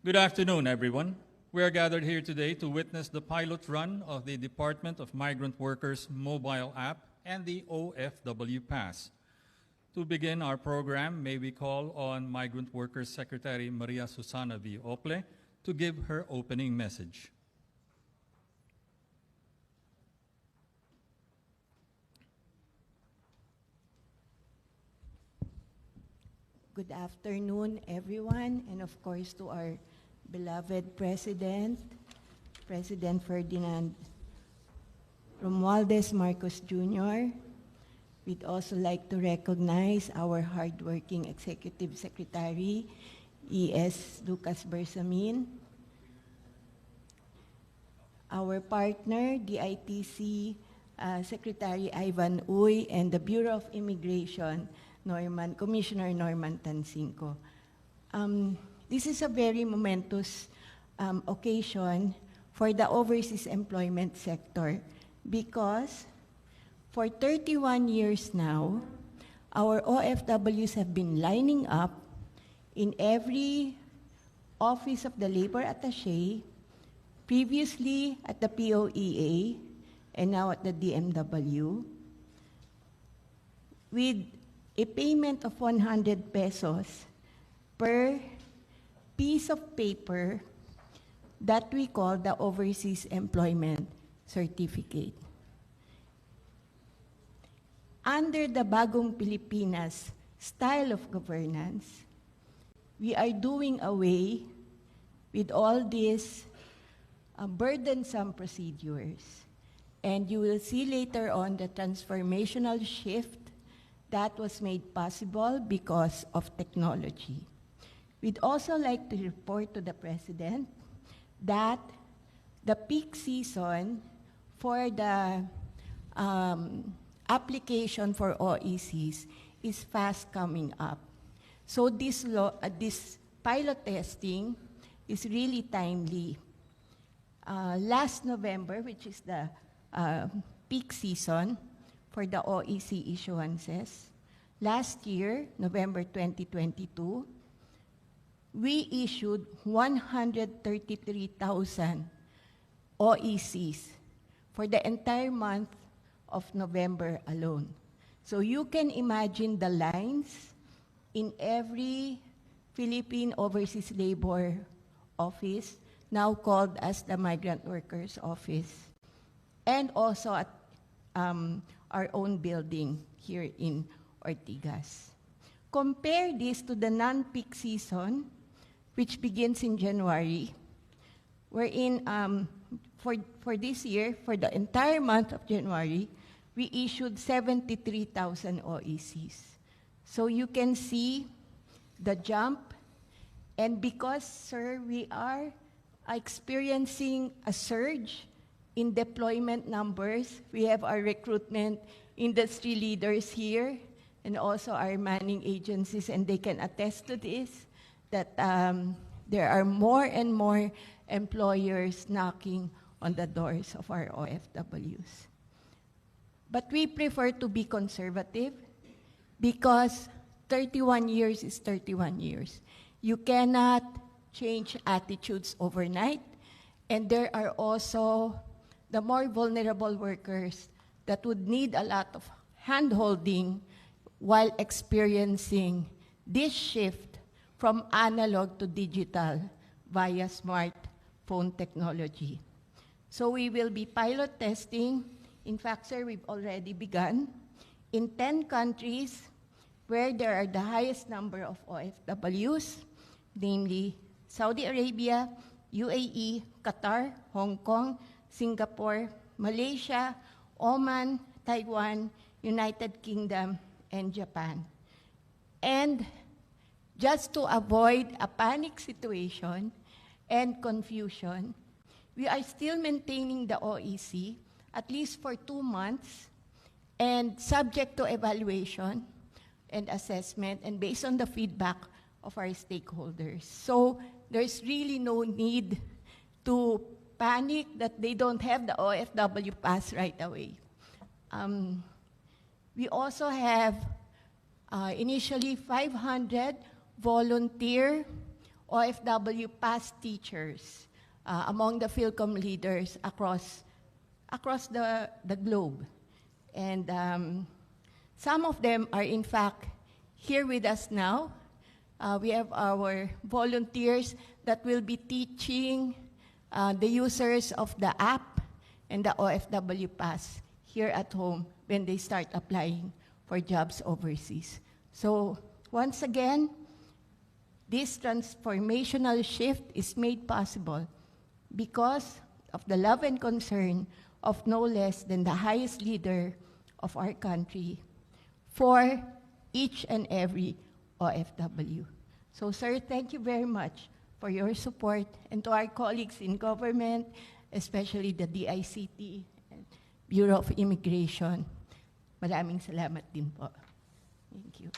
Good afternoon, everyone. We are gathered here today to witness the pilot run of the Department of Migrant Workers mobile app and the OFW Pass. To begin our program, may we call on Migrant Workers Secretary Maria Susana V. Ople to give her opening message. Good afternoon, everyone, and of course to our beloved President, President Ferdinand Romualdez Marcos Jr. We'd also like to recognize our hardworking Executive Secretary, E.S. Lucas Bersamin, our partner, DITC Secretary Ivan Uy, and the Bureau of Immigration, Commissioner Norman Tansinco. This is a very momentous occasion for the overseas employment sector because for 31 years now, our OFWs have been lining up in every office of the labor attaché, previously at the POEA, and now at the DMW, with a payment of 100 pesos per piece of paper that we call the Overseas Employment Certificate. Under the Bagong Pilipinas style of governance, we are doing away with all these burdensome procedures. And you will see later on the transformational shift that was made possible because of technology. We'd also like to report to the President that the peak season for the application for OECs is fast coming up. So this pilot testing is really timely. Last November, which is the peak season for the OEC issuances, last year, November 2022, we issued 133,000 OECs for the entire month of November alone. So you can imagine the lines in every Philippine Overseas Labor Office, now called as the Migrant Workers Office, and also at our own building here in Ortigas. Compare this to the non-peak season, which begins in January, wherein for this year, for the entire month of January, we issued 73,000 OECs. So you can see the jump, and because, sir, we are experiencing a surge in deployment numbers. We have our recruitment industry leaders here and also our manning agencies, and they can attest to this, that there are more and more employers knocking on the doors of our OFWs. But we prefer to be conservative because 31 years is 31 years. You cannot change attitudes overnight, and there are also the more vulnerable workers that would need a lot of hand-holding while experiencing this shift from analog to digital via smartphone technology. So we will be pilot testing. In fact, sir, we've already begun in 10 countries where there are the highest number of OFWs, namely Saudi Arabia, UAE, Qatar, Hong Kong, Singapore, Malaysia, Oman, Taiwan, United Kingdom, and Japan. And just to avoid a panic situation and confusion, we are still maintaining the OEC at least for 2 months and subject to evaluation and assessment and based on the feedback of our stakeholders. So there's really no need to panic that they don't have the OFW pass right away. We also have initially 500 volunteer OFW past teachers among the Philcom leaders across the globe. And some of them are, in fact, here with us now. We have our volunteers that will be teaching the users of the app and the OFW Pass here at home when they start applying for jobs overseas. So once again, this transformational shift is made possible because of the love and concern of no less than the highest leader of our country for each and every OFW. So, sir, thank you very much for your support, and to our colleagues in government, especially the DICT and Bureau of Immigration. Maraming salamat din po. Thank you.